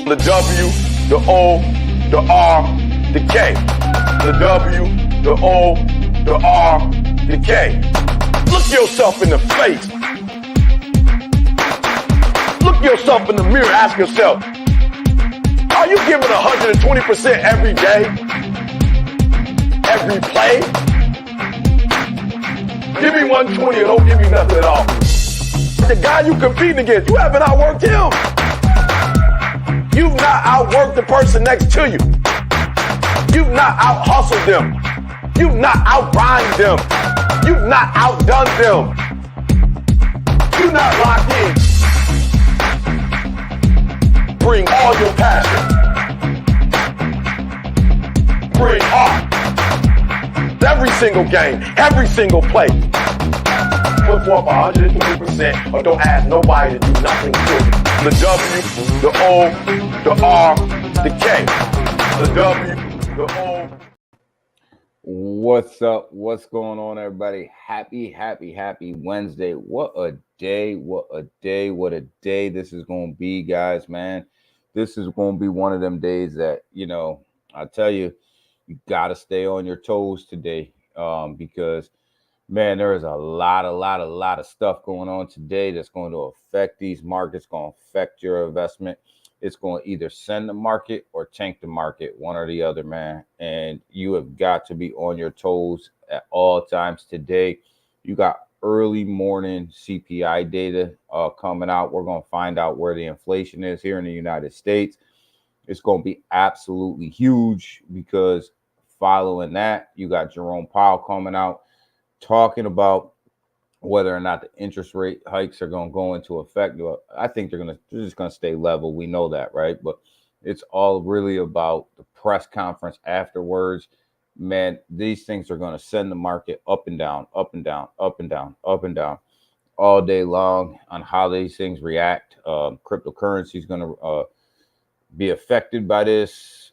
The W, the O, the R, the K. The W, the O, the R, the K. Look yourself in the face. Look yourself in the mirror. Ask yourself, are you giving 120% every day? Every play? Give me 120 or don't give me nothing at all. The guy you competing against, you haven't outworked him. You've not outworked the person next to you. You've not out-hustled them. You've not out-grind them. You've not outdone them. You're not locked in. Bring all your passion. Bring heart. Every single game, every single play. Put forth 120% or don't ask nobody to do nothing to you. The W, the O, the R, the K. The W, the O. What's up? What's going on, everybody? Happy Wednesday. What a day. What a day. What a day this is going to be, guys, man. This is going to be one of them days that, I tell you, you got to stay on your toes today because, man, there is a lot of stuff going on today that's going to affect these markets, going to affect your investment. It's going to either send the market or tank the market, one or the other, man. And you have got to be on your toes at all times today. You got early morning CPI data coming out. We're going to find out where the inflation is here in the United States. It's going to be absolutely huge because following that, you got Jerome Powell coming out talking about whether or not the interest rate hikes are going to go into effect. I think they're just going to stay level. We know that, right? But it's all really about the press conference afterwards. Man, these things are going to send the market up and down, up and down, up and down, up and down all day long on how these things react. Cryptocurrency is going to be affected by this.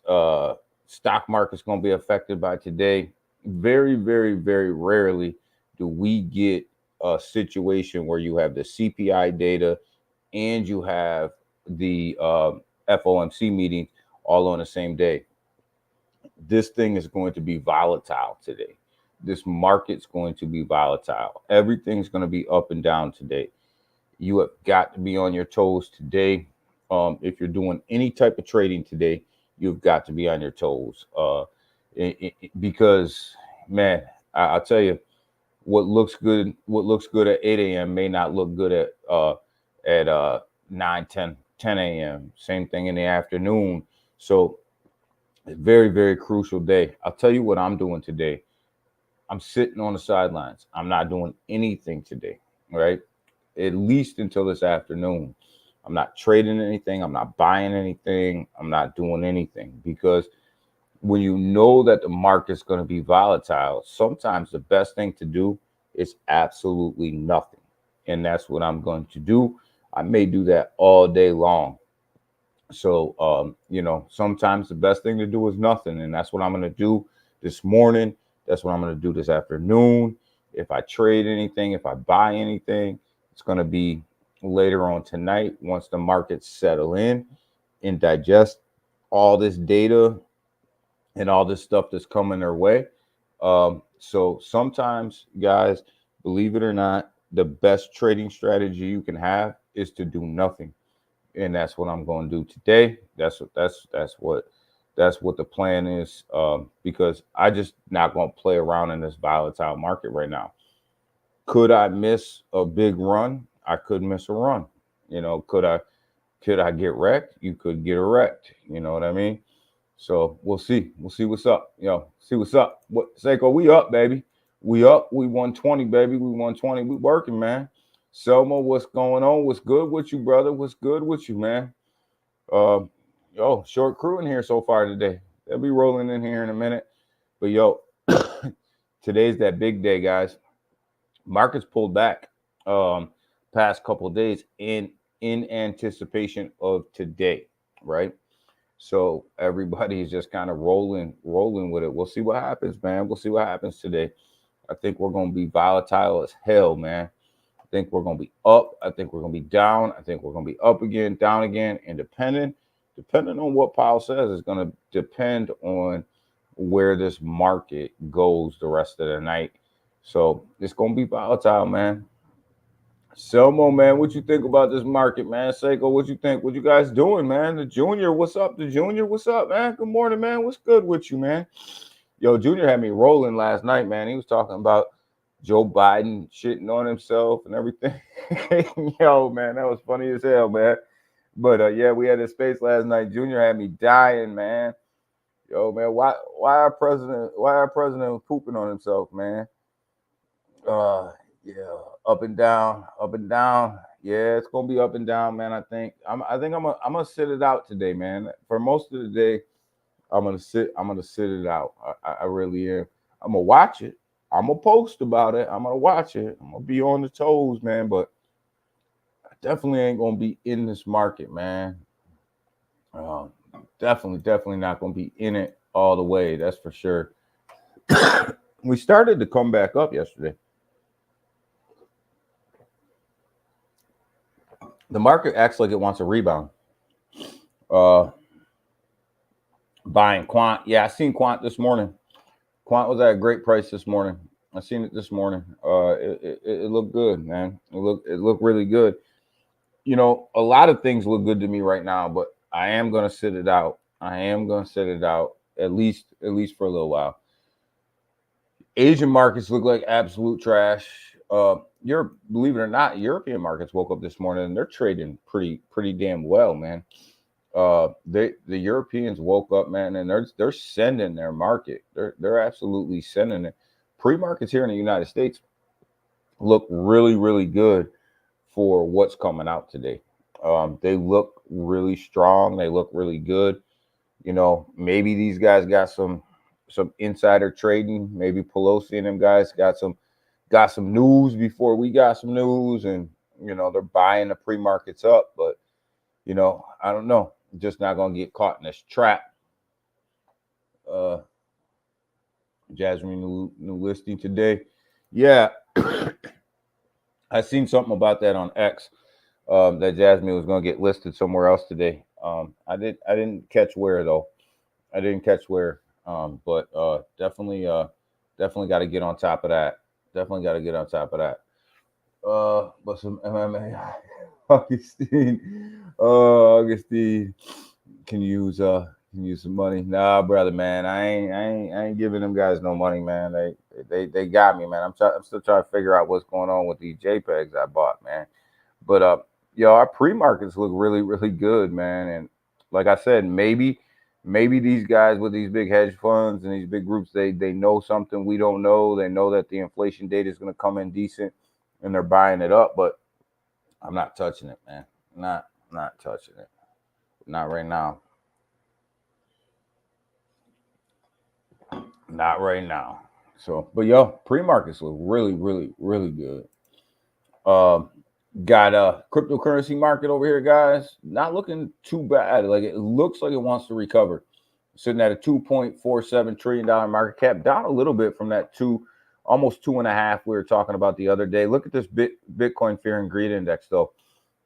Stock market's going to be affected by today. Very, very, very rarely do we get a situation where you have the CPI data and you have the FOMC meeting all on the same day. This thing is going to be volatile today. This market's going to be volatile. Everything's going to be up and down today. You have got to be on your toes today. If you're doing any type of trading today, you've got to be on your toes. Because, man, I'll tell you, what looks good at 8 a.m. may not look good at 9, 10 a.m. Same thing in the afternoon. So it's a very, very crucial day. I'll tell you what I'm doing today. I'm sitting on the sidelines. I'm not doing anything today, right? At least until this afternoon. I'm not trading anything. I'm not buying anything. I'm not doing anything because when you know that the market's going to be volatile, sometimes the best thing to do is absolutely nothing. And that's what I'm going to do. I may do that all day long. So, sometimes the best thing to do is nothing. And that's what I'm going to do this morning. That's what I'm going to do this afternoon. If I trade anything, if I buy anything, it's going to be later on tonight once the markets settle in and digest all this data and all this stuff that's coming their way. So sometimes, guys, believe it or not, the best trading strategy you can have is to do nothing. And that's what I'm going to do today. That's what the plan is, because I just not going to play around in this volatile market right now. Could I miss a big run? I could miss a run. Could I get wrecked? You could get wrecked. You know what I mean? So we'll see. We'll see what's up. See what's up. Seiko, we up, baby. We up. We 120, baby. We 120. We working, man. Selma, what's going on? What's good with you, brother? What's good with you, man? Short crew in here so far today. They'll be rolling in here in a minute. But today's that big day, guys. Markets pulled back past couple of days in anticipation of today, right? So everybody's just kind of rolling with it. We'll see what happens, man. We'll see what happens today. I think we're going to be volatile as hell, man. I think we're going to be up. I think we're going to be down. I think we're going to be up again, down again, and depending on what Powell says, is going to depend on where this market goes the rest of the night. So it's going to be volatile, man. Selmo, man, what you think about this market, man? Seiko, what you think? What you guys doing, man? The Junior, what's up? The Junior, what's up, man? Good morning, man. What's good with you, man? Yo, Junior had me rolling last night, man. He was talking about Joe Biden shitting on himself and everything. Yo, man, that was funny as hell, man. But yeah, we had a space last night. Junior had me dying, man. Yo, man, why our president pooping on himself, man? Yeah, up and down. Yeah, it's gonna be up and down, man. I think I'm gonna sit it out today, man. For most of the day, I'm gonna sit it out. I really am. I'm gonna watch it. I'm gonna post about it. I'm gonna watch it. I'm gonna be on the toes, man. But I definitely ain't gonna be in this market, man. Definitely not gonna be in it all the way. That's for sure. We started to come back up yesterday. The market acts like it wants a rebound. Buying Quant. Yeah, I seen Quant this morning. Quant was at a great price this morning. I seen it this morning. It looked good, man. It looked really good. You know, a lot of things look good to me right now, but I am gonna sit it out. At least for a little while. Asian markets look like absolute trash. Believe it or not, European markets woke up this morning and they're trading pretty damn well, man. The Europeans woke up, man, and they're sending their market. They're absolutely sending it. Pre-markets here in the United States look really, really good for what's coming out today. They look really strong. They look really good. You know, maybe these guys got some insider trading. Maybe Pelosi and them guys got some news before we got some news, and you know they're buying the pre-markets up. But you know, I don't know. I'm just not gonna get caught in this trap. Jasmine new listing today. Yeah, I seen something about that on X. That Jasmine was gonna get listed somewhere else today. I didn't catch where though. I didn't catch where. But definitely got to get on top of that. But some MMA. Augustine can use some money. Nah, brother, man. I ain't giving them guys no money, man. They got me, man. I'm still trying to figure out what's going on with these JPEGs I bought, man. But our pre-markets look really, really good, man. And like I said, maybe these guys with these big hedge funds and these big groups, they know something we don't know. They know that the inflation data is going to come in decent, and they're buying it up. But I'm not touching it, man. Not touching it. Not right now. Not right now. So, but pre-markets look really, really, really good. Got a cryptocurrency market over here, guys. Not looking too bad. Like it looks like it wants to recover. Sitting at a $2.47 trillion market cap, down a little bit from that almost 2.5 we were talking about the other day. Look at this Bitcoin Fear and Greed Index, though.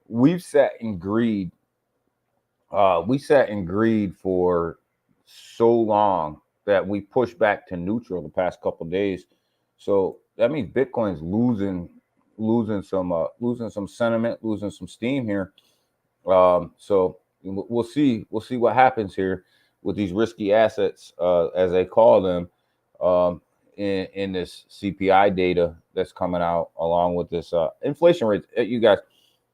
We've sat in greed. We sat in greed for so long that we pushed back to neutral the past couple of days. So that means Bitcoin's losing some sentiment, losing some steam here. So we'll see what happens here with these risky assets, as they call them, in this CPI data that's coming out, along with this inflation rates. You guys,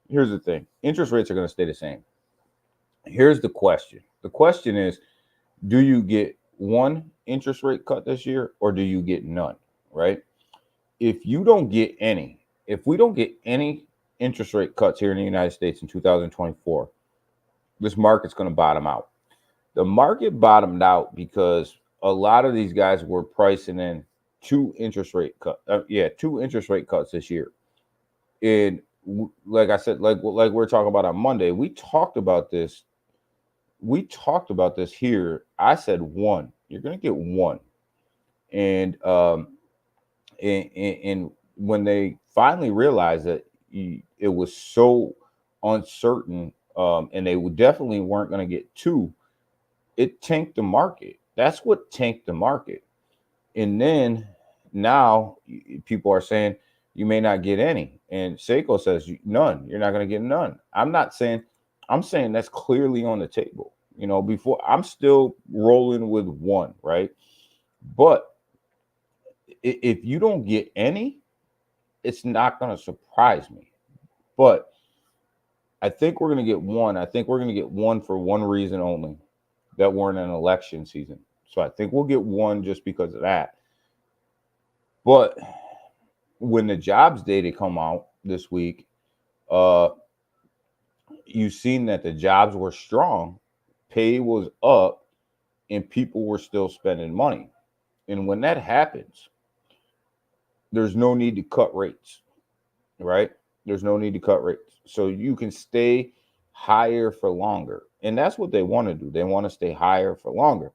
here's the thing: interest rates are going to stay the same. Here's the question. The question is, do you get one interest rate cut this year, or do you get none? Right? If we don't get any interest rate cuts here in the United States in 2024, this market's going to bottom out. The market bottomed out because a lot of these guys were pricing in two interest rate cuts this year. And like I said, like we're talking about on Monday, we talked about this here. I said one. You're going to get one. And And when they finally realized that it was so uncertain, and they definitely weren't going to get two, it tanked the market. That's what tanked the market. And then now people are saying you may not get any, and Seiko says none. You're not going to get none. I'm not saying. I'm saying that's clearly on the table. Before I'm still rolling with one, right? But if you don't get any, it's not going to surprise me. But I think we're going to get one. I think we're going to get one for one reason only, that we're in an election season. So I think we'll get one just because of that. But when the jobs data come out this week, you've seen that the jobs were strong, pay was up, and people were still spending money. And when that happens, there's no need to cut rates, right? There's no need to cut rates. So you can stay higher for longer. And that's what they want to do. They want to stay higher for longer.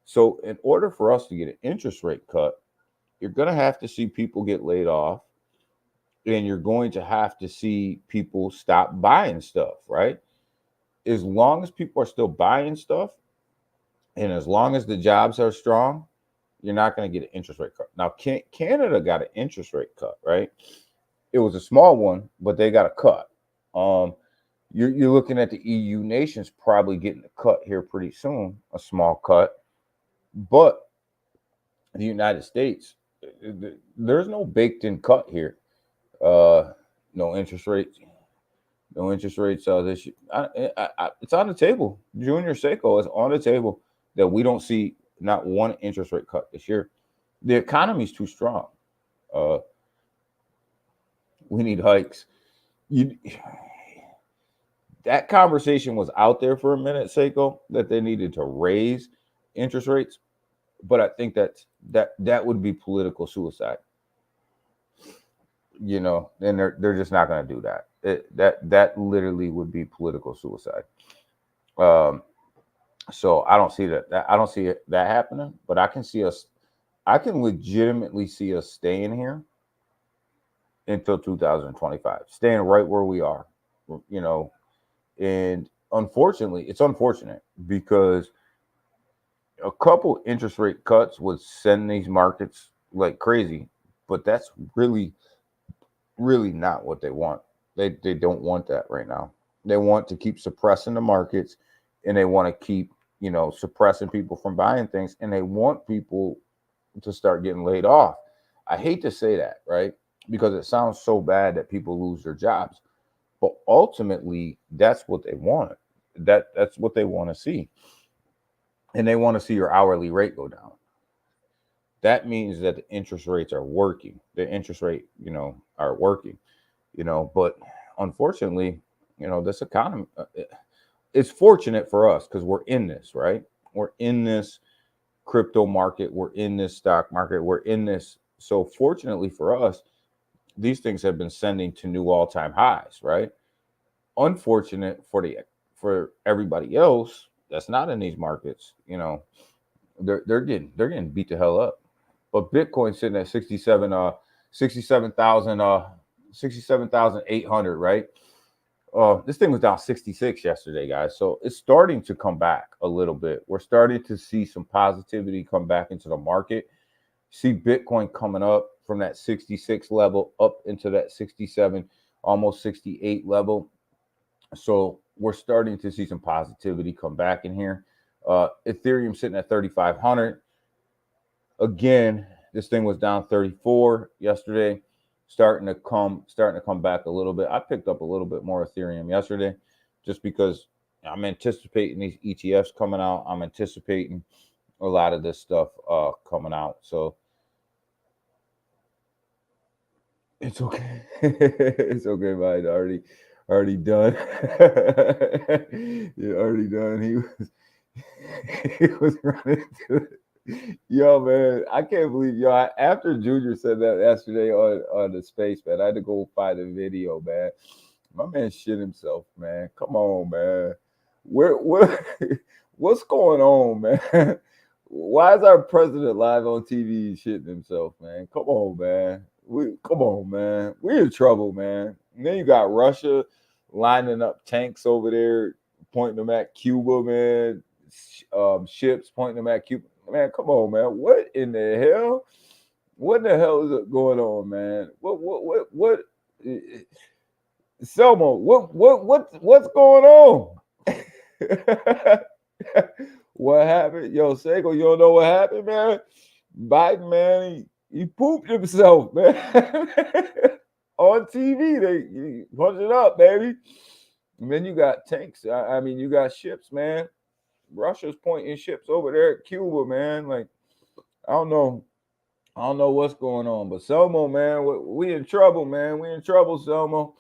So in order for us to get an interest rate cut, you're going to have to see people get laid off, and you're going to have to see people stop buying stuff, right? As long as people are still buying stuff, and as long as the jobs are strong, you're not going to get an interest rate cut. Now, Canada got an interest rate cut, right? It was a small one, but they got a cut. You're looking at the EU nations probably getting a cut here pretty soon, a small cut. But the United States, there's no baked-in cut here. No interest rates. No interest rates this year. It's on the table. Junior Seiko is on the table that we don't see not one interest rate cut this year. The economy is too strong. We need hikes. That conversation was out there for a minute, Seiko, that they needed to raise interest rates, but I think that would be political suicide. And they're just not going to do that. That literally would be political suicide. So I don't see that. I don't see that happening. But I can legitimately see us staying here until 2025, staying right where we are. And unfortunately, it's unfortunate because a couple interest rate cuts would send these markets like crazy, but that's really not what they want. They don't want that right now. They want to keep suppressing the markets, and they want to keep, suppressing people from buying things, and they want people to start getting laid off. I hate to say that, right? Because it sounds so bad that people lose their jobs. But ultimately, that's what they want. That's what they want to see. And they want to see your hourly rate go down. That means that the interest rates are working. The interest rate, are working, but unfortunately, this economy, it's fortunate for us because we're in this, right? We're in this crypto market. We're in this stock market. We're in this. So fortunately for us, these things have been sending to new all-time highs, right? Unfortunate for everybody else that's not in these markets, they're getting beat the hell up. But Bitcoin's sitting at 67,800, right? This thing was down 66 yesterday, guys. So it's starting to come back a little bit. We're starting to see some positivity come back into the market. See Bitcoin coming up from that 66 level up into that 67, almost 68 level. So we're starting to see some positivity come back in here. Ethereum sitting at 3,500. Again, this thing was down 34 yesterday, starting to come back a little bit. I picked up a little bit more Ethereum yesterday just because I'm anticipating these ETFs coming out. I'm anticipating a lot of this stuff coming out. So it's okay. It's okay, man. Already done. Yeah, already done. He was running to it. Yo, man, I can't believe after Junior said that yesterday on the space, man, I had to go find a video, man. My man shit himself, man. Come on, man. What's going on, man? Why is our president live on TV shitting himself, man? Come on, man. Come on, man. We're in trouble, man. And then you got Russia lining up tanks over there, pointing them at Cuba, man. Ships pointing them at Cuba. Man, come on, man. What in the hell? What in the hell is going on, man? What? Selma, what's going on? What happened? Yo, Seiko, you don't know what happened, man? Biden, man, he pooped himself, man. On TV, they punch it up, baby. And then you got tanks. I mean, you got ships, man. Russia's pointing ships over there at Cuba, man. Like, I don't know what's going on. But Selmo, man, we in trouble, man. We in trouble, Selmo.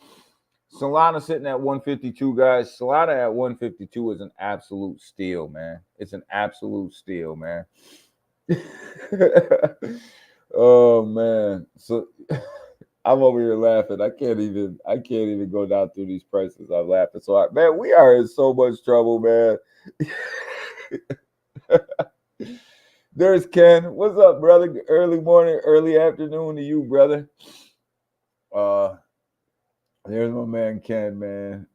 Solana sitting at 152, guys. Solana at 152 is an absolute steal, man. It's an absolute steal, man. Oh man. So I'm over here laughing. I can't even go down through these prices. I'm laughing so hard. Man, we are in so much trouble, man. There's Ken. What's up, brother? Early morning, early afternoon to you, brother. There's my man Ken, man.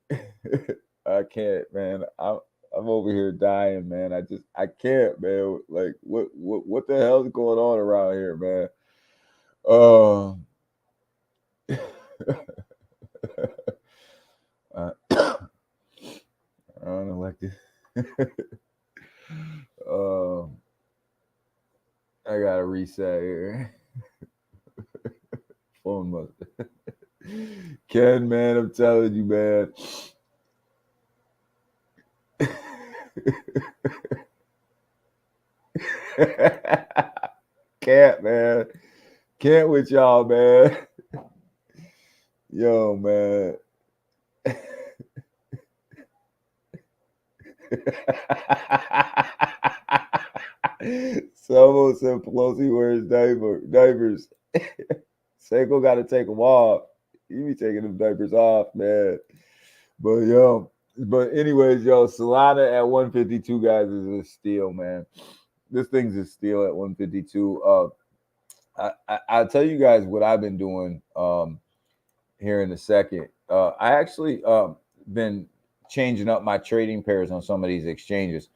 I can't, man. I'm over here dying, man. I can't, man. Like, what the hell's going on around here, man? I don't know, like this. I gotta reset here. Phone must. Ken, man, I'm telling you, man. Can't, man. Can't with y'all, man. Yo, man. Someone said Pelosi wears diapers. Seiko got to take them off. You be taking them diapers off, man. But anyways, Solana at 152, guys, is a steal, man. This thing's a steal at 152. I'll tell you guys what I've been doing here in a second. I actually been changing up my trading pairs on some of these exchanges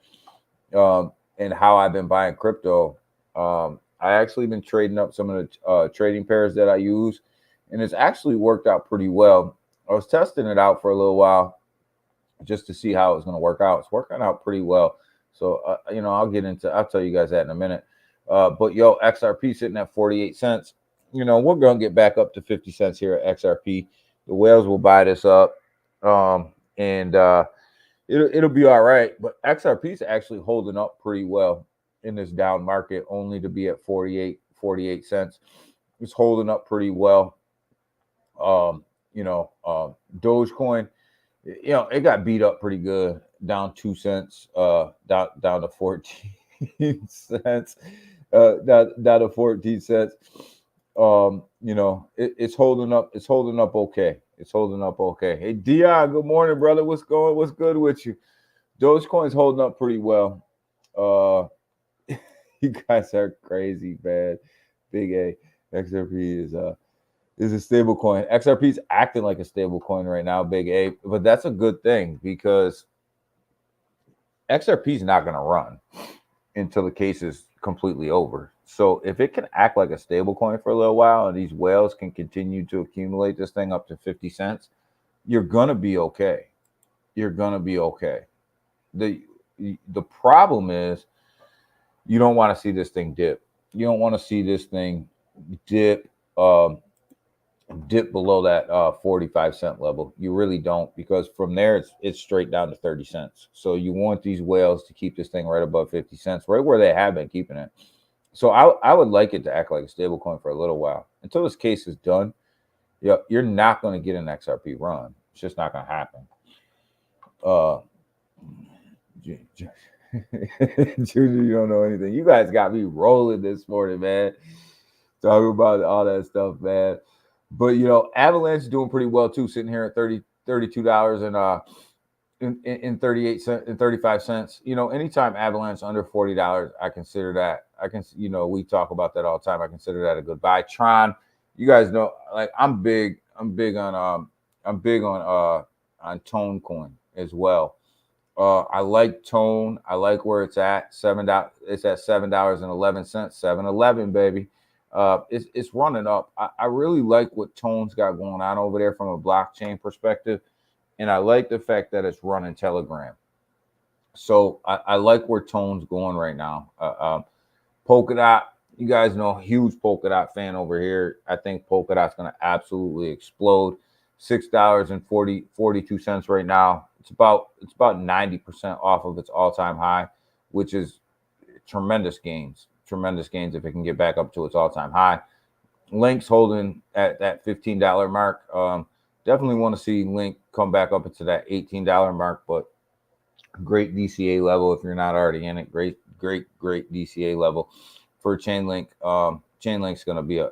and how I've been buying crypto. I actually been trading up some of the trading pairs that I use, and it's actually worked out pretty well. I was testing it out for a little while just to see how it's going to work out. It's working out pretty well. So, I'll tell you guys that in a minute. But XRP sitting at 48 cents. We're going to get back up to 50 cents here at XRP. The whales will buy this up. And it'll be all right. But XRP is actually holding up pretty well in this down market, only to be at 48 cents. It's holding up pretty well. Dogecoin, it got beat up pretty good, down 2 cents, down to 14 cents, down to 14 cents. It's holding up. It's holding up okay. It's holding up okay. Hey, Dion, good morning, brother. What's good with you? Dogecoin's holding up pretty well. You guys are crazy, man. Big A. XRP is a stable coin. XRP is acting like a stable coin right now, Big A. But that's a good thing because XRP is not going to run until the case is completely over. So if it can act like a stable coin for a little while and these whales can continue to accumulate this thing up to 50 cents, you're going to be okay. You're going to be okay. The problem is you don't want to see this thing dip. You don't want to see this thing dip below that 45 cent level. You really don't, because from there it's straight down to 30 cents. So you want these whales to keep this thing right above 50 cents, right where they have been keeping it. So I would like it to act like a stable coin for a little while until this case is done. You're not going to get an XRP run. It's just not going to happen. Junior, you don't know anything. You guys got me rolling this morning, man. Talking about all that stuff, man. But Avalanche is doing pretty well too, sitting here at $32 and in 38 cents and 35 cents. You know, anytime Avalanche under $40, I consider that. We talk about that all the time. I consider that a good buy. Tron, you guys know, like I'm big on Tone Coin as well. I like Tone. I like where it's at. It's at $7.11. 7-Eleven, baby. It's running up. I really like what Tone's got going on over there from a blockchain perspective. And I like the fact that it's running Telegram. So I like where Tone's going right now. Polkadot, you guys know, huge Polkadot fan over here. I think Polkadot's going to absolutely explode. $6.42 right now. It's about 90% off of its all-time high, which is tremendous gains. Tremendous gains if it can get back up to its all-time high. Link's holding at that $15 mark. Definitely want to see Link come back up into that $18 mark, but great DCA level if you're not already in it. Great DCA level for Chainlink. Chainlink's going to be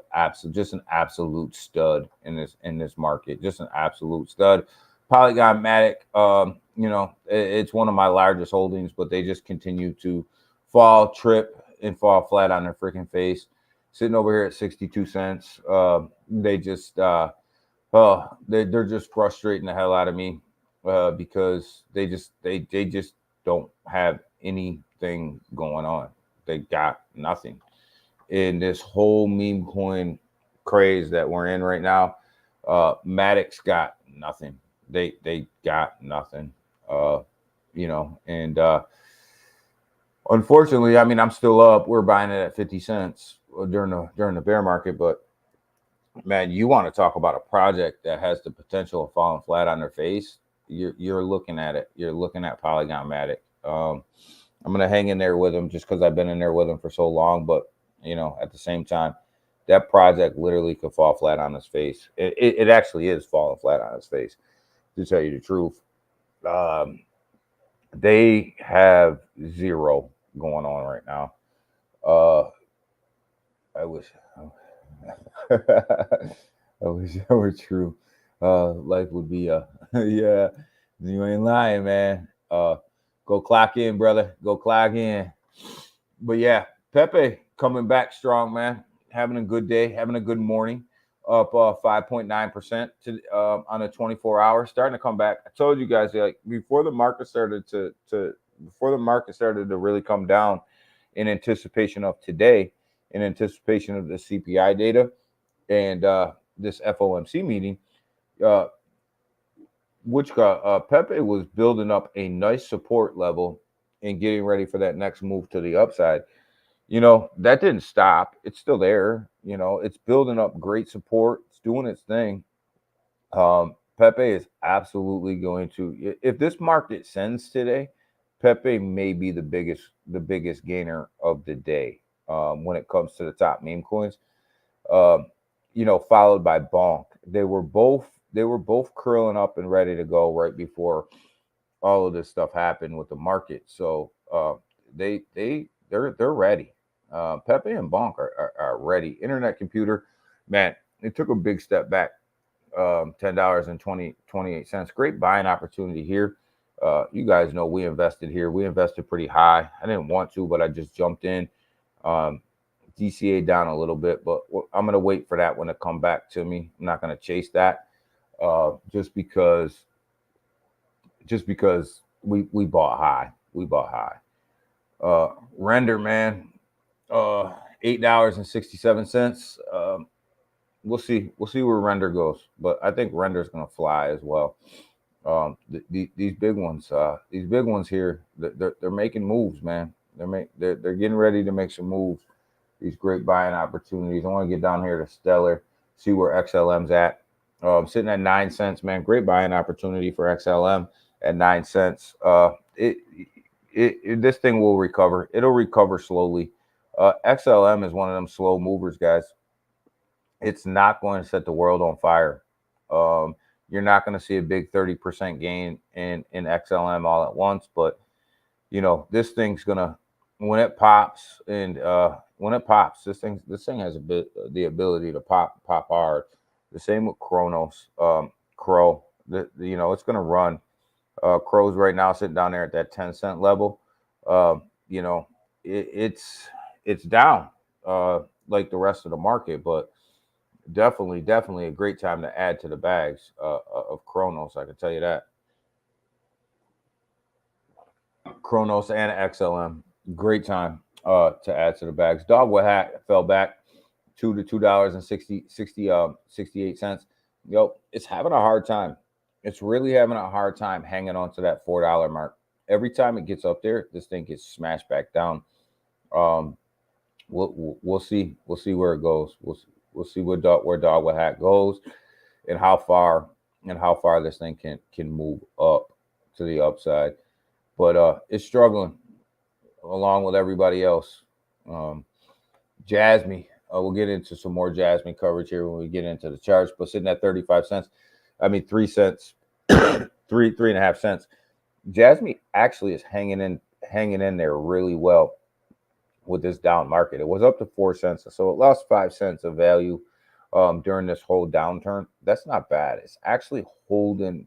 just an absolute stud in this market. Just an absolute stud. Polygon Matic, it's one of my largest holdings, but they just continue to trip and fall flat on their freaking face. Sitting over here at 62 cents. They just they're just frustrating the hell out of me because they just don't have anything going on. They got nothing in this whole meme coin craze that we're in right now. Matic's got nothing. They got nothing. Unfortunately, I mean, I'm still up. We're buying it at 50 cents during the bear market, but man, you want to talk about a project that has the potential of falling flat on their face. You're looking at it. You're looking at Polygon Matic. I'm gonna hang in there with them just because I've been in there with them for so long. But at the same time, that project literally could fall flat on its face. It actually is falling flat on its face, to tell you the truth. They have zero going on right now. I wish I wish that were true. Life would be yeah, you ain't lying, man. Go clock in, brother. Go clock in. But yeah, Pepe coming back strong, man. Having a good day, having a good morning. Up 5.9% on a 24 hours, starting to come back. I told you guys, like, before the market started to really come down in anticipation of today, in anticipation of the CPI data and this FOMC meeting, Pepe was building up a nice support level and getting ready for that next move to the upside. That didn't stop. It's still there. It's building up great support. It's doing its thing. Pepe is absolutely going to, if this market sends today, Pepe may be the biggest gainer of the day when it comes to the top meme coins. Followed by Bonk. They were both curling up and ready to go right before all of this stuff happened with the market. So they're ready. Pepe and Bonk are ready. Internet Computer, man, it took a big step back. $10.28. Great buying opportunity here. You guys know we invested here. We invested pretty high. I didn't want to, but I just jumped in. DCA down a little bit, but I'm going to wait for that one to come back to me. I'm not going to chase that just because we bought high. We bought high. Render, man, $8.67. We'll see where Render goes, but I think Render's going to fly as well. These big ones here, they're making moves, man. They're getting ready to make some moves. These great buying opportunities. I want to get down here to Stellar, see where XLM's at. Sitting at 9 cents, man. Great buying opportunity for XLM at 9 cents. This thing will recover. It'll recover slowly. XLM is one of them slow movers, guys. It's not going to set the world on fire. You're not going to see a big 30% gain in XLM all at once, but this thing's gonna, when it pops, this thing has the ability to pop hard. The same with Kronos, Crow. It's gonna run. Crows right now sitting down there at that 10 cent level. You know, it's down like the rest of the market, but definitely a great time to add to the bags of Chronos. I can tell you that. Chronos and XLM, great time to add to the bags. Dogwood Hat fell back to $2 and 68 cents. Yo, it's having a hard time. It's really having a hard time hanging on to that $4 mark. Every time it gets up there, this thing gets smashed back down. Um, we'll see. We'll see where it goes. We'll see where Dogwood Hat goes, and how far this thing can move up to the upside. But it's struggling along with everybody else. Jasmy, we'll get into some more Jasmy coverage here when we get into the charts, but sitting at 35 cents, I mean 3 cents, 3.5 cents. Jasmy actually is hanging in there really well with this down market. It was up to 4 cents, so it lost 5 cents of value during this whole downturn. That's not bad. It's actually holding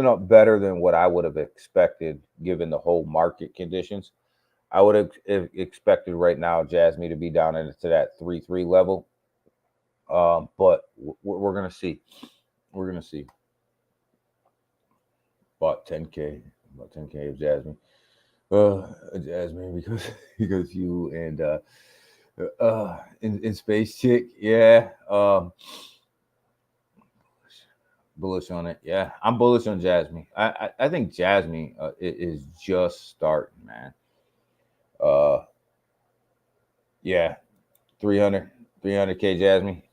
up better than what I would have expected given the whole market conditions. I would have expected right now Jasmy to be down into that 3.3 level. But we're going to see. We're going to see. About 10K of Jasmy. Jasmy, because you and in Space Chick, yeah. Bullish on it. Yeah, I'm bullish on Jasmy. I think Jasmy is just starting, man. Yeah, 300K Jasmy.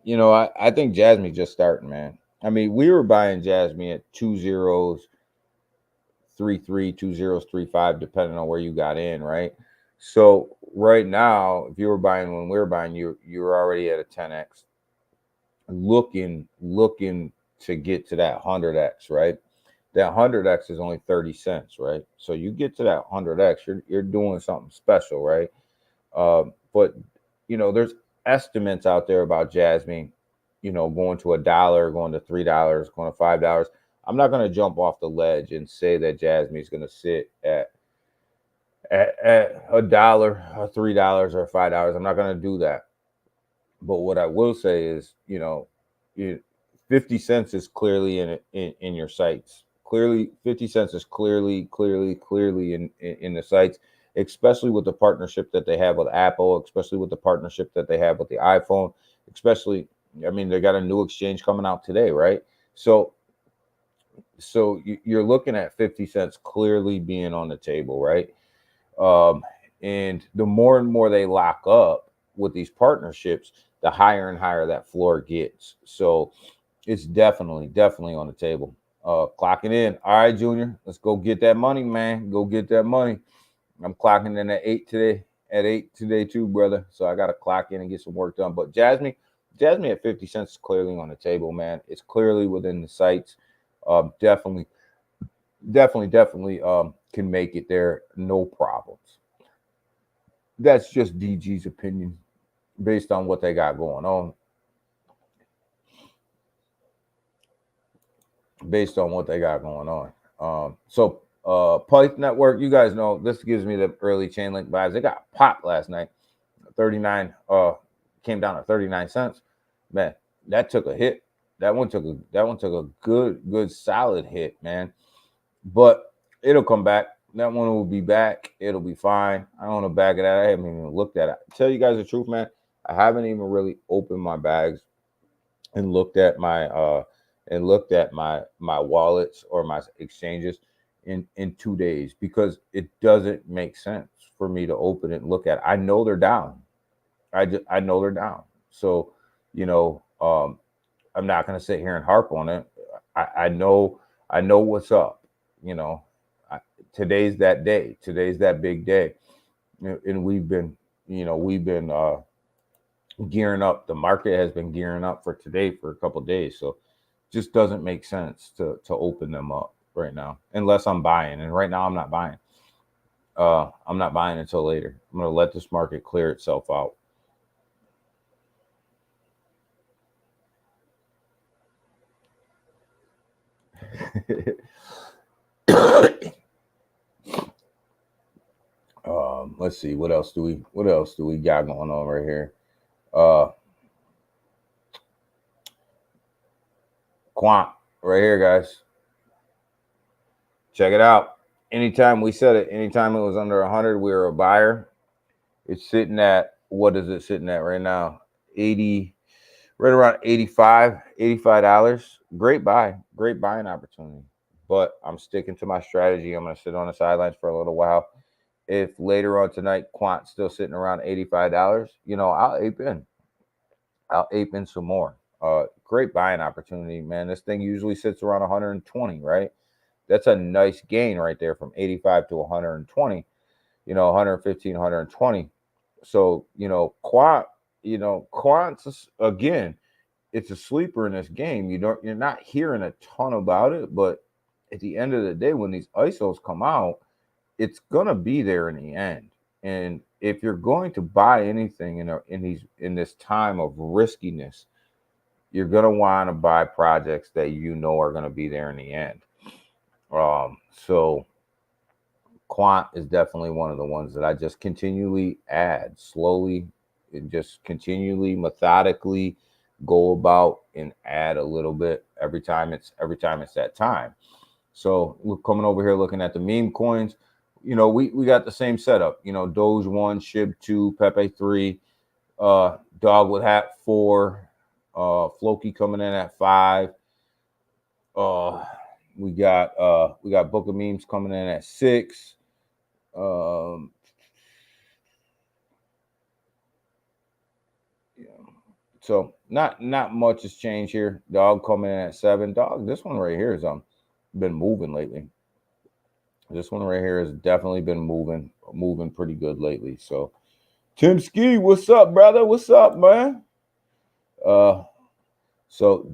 You know, I think Jasmy just starting, man. I mean, we were buying Jasmy at 2.0s, 3.3, 2.0s, 3.5, depending on where you got in, right? So right now, if you were buying when we were buying, you were already at a 10x, looking to get to that 100x, right? That 100x is only 30 cents, right? So you get to that 100x, you're doing something special, right? But you know, there's estimates out there about Jasmy, you know, going to $1, going to $3, going to $5. I'm not going to jump off the ledge and say that Jasmy is going to sit at $1, or $3, or $5. I'm not going to do that. But what I will say is, you know, 50 cents is clearly in your sights. Clearly, 50 cents is clearly in the sights, especially with the partnership that they have with Apple, especially with the partnership that they have with the iPhone, especially, I mean, they got a new exchange coming out today, right? So you're looking at 50 cents clearly being on the table, right? And the more and more they lock up with these partnerships, the higher and higher that floor gets. So it's definitely on the table. Clocking in. All right, Junior, let's go get that money, man. Go get that money. I'm clocking in at 8 today. At 8 today too, brother. So I got to clock in and get some work done. But Jasmy at 50 cents is clearly on the table, man. It's clearly within the sights. Definitely can make it there, no problems. That's just DG's opinion based on what they got going on. So Pyth Network, you guys know this gives me the early chain link vibes. They got popped last night. 39 came down to 39 cents. Man, that took a hit. That one took a good solid hit, man. But it'll come back. That one will be back. It'll be fine. I don't want to back it out. I haven't even looked at it. Tell you guys the truth, man. I haven't even really opened my bags and looked at my wallets or my exchanges in 2 days, because it doesn't make sense for me to open it and look at it. I know they're down. I know they're down. So, you know, I'm not going to sit here and harp on it. I know what's up. You know, today's that day. Today's that big day, and we've been gearing up. The market has been gearing up for today for a couple of days. So, just doesn't make sense to open them up right now unless I'm buying. And right now, I'm not buying. I'm not buying until later. I'm going to let this market clear itself out. Let's see, what else do we got going on right here? Quant right here, guys. Check it out. Anytime we said it, anytime it was under 100, we were a buyer. It's sitting at, what is it sitting at right now? 80, right around 85 $85. Great buying opportunity. But I'm sticking to my strategy. I'm going to sit on the sidelines for a little while. If later on tonight Quant's still sitting around $85, I'll ape in some more. Great buying opportunity, man. This thing usually sits around 120, right? That's a nice gain right there from 85 to 120, 115, 120. So, Quant's, again, it's a sleeper in this game. You're not hearing a ton about it, but at the end of the day, when these ISOs come out, it's gonna be there in the end. And if you're going to buy anything in this time of riskiness, you're gonna want to buy projects that are gonna be there in the end. So Quant is definitely one of the ones that I just continually add slowly and just continually methodically go about and add a little bit every time it's that time. So we're coming over here looking at the meme coins. We got the same setup. Doge 1, SHIB 2, Pepe 3, Dog with Hat 4, Floki coming in at 5. We got Book of Memes coming in at 6. So not much has changed here. Dog coming in at 7. Dog, this one right here is been moving lately. This one right here has definitely been moving pretty good lately. So Tim Ski, what's up, brother? What's up, man? So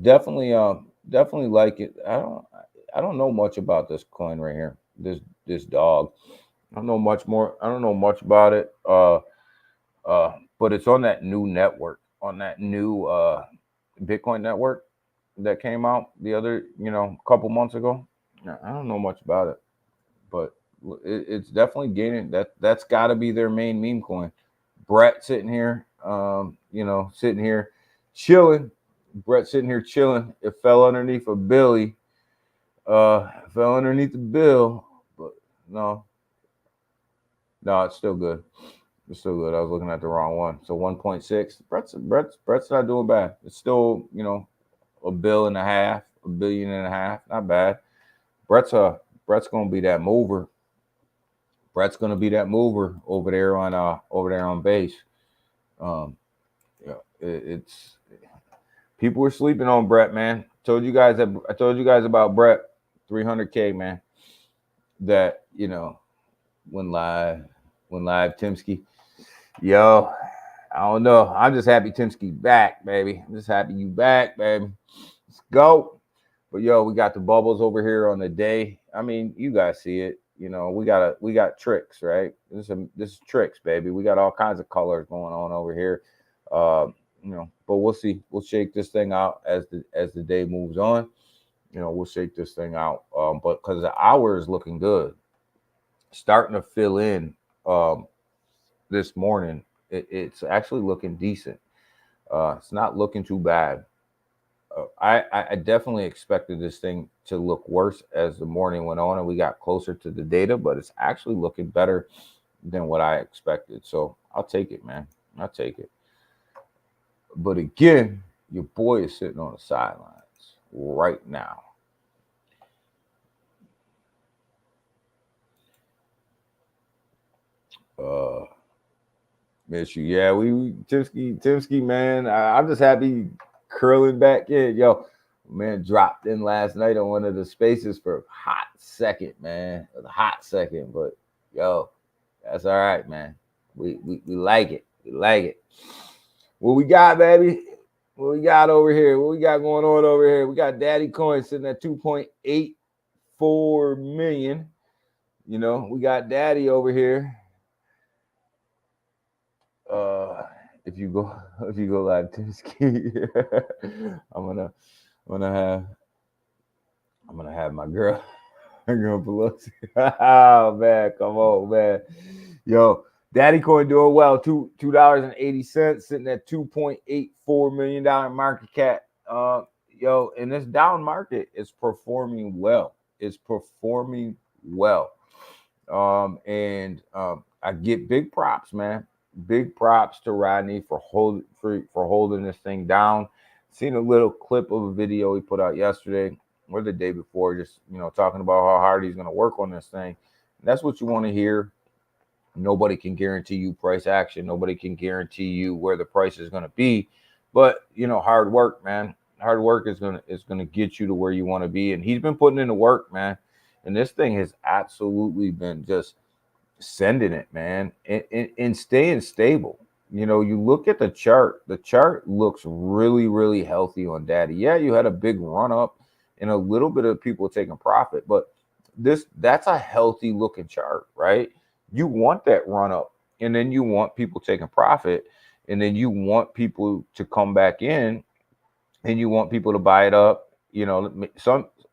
definitely like it. I don't know much about this coin right here. This dog. I don't know much about it. But it's on that new network, on that new Bitcoin network that came out the other, couple months ago. I don't know much about it, but it's definitely gaining. That's got to be their main meme coin. Brett sitting here, sitting here chilling. Brett sitting here chilling. It fell underneath a Billy. Fell underneath the bill, but no, it's still good. It's still good. I was looking at the wrong one. So 1.6. Brett's not doing bad. It's still, $1.5 billion, $1.5 billion. Not bad. Brett's gonna be that mover. Brett's gonna be that mover over there on base. It's people were sleeping on Brett, man. I told you guys about Brett, 300K, man. That went live Timsky. Yo, I don't know. I'm just happy Timsky back, baby. I'm just happy you back, baby. Let's go. But yo, we got the bubbles over here on the day. I mean, you guys see it. We got tricks, right? This is tricks, baby. We got all kinds of colors going on over here. But we'll see. We'll shake this thing out as the day moves on. We'll shake this thing out. But because the hour is looking good, starting to fill in. This morning, it's actually looking decent. It's not looking too bad. I definitely expected this thing to look worse as the morning went on and we got closer to the data, but it's actually looking better than what I expected. So I'll take it, man. I'll take it. But again, your boy is sitting on the sidelines right now. Miss you. Yeah, Timsky, man. I'm just happy curling back in. Yo, man, dropped in last night on one of the spaces for a hot second, man. It was a hot second, but yo, that's all right, man. We like it. We like it. What we got, baby? What we got over here? What we got going on over here? We got Daddy Coin sitting at 2.84 million. We got Daddy over here. If you go live Timsky, I'm gonna I'm gonna have my girl, my girl Pelosi. Oh man, come on, man. Yo, Daddy Coin doing well. $2.80, sitting at $2.84 million market cap. Yo, in this down market, it's performing well. It's performing well. I get big props, man. Big props to Rodney for holding this thing down. Seen a little clip of a video he put out yesterday or the day before, just talking about how hard he's going to work on this thing. And that's what you want to hear. Nobody can guarantee you price action. Nobody can guarantee you where the price is going to be. But hard work, man. Hard work is gonna get you to where you want to be. And he's been putting in the work, man. And this thing has absolutely been just sending it, man, and staying stable. You look at the chart. The chart looks really, really healthy on Daddy. Yeah, you had a big run up and a little bit of people taking profit, but that's a healthy looking chart, right? You want that run up, and then you want people taking profit, and then you want people to come back in, and you want people to buy it up.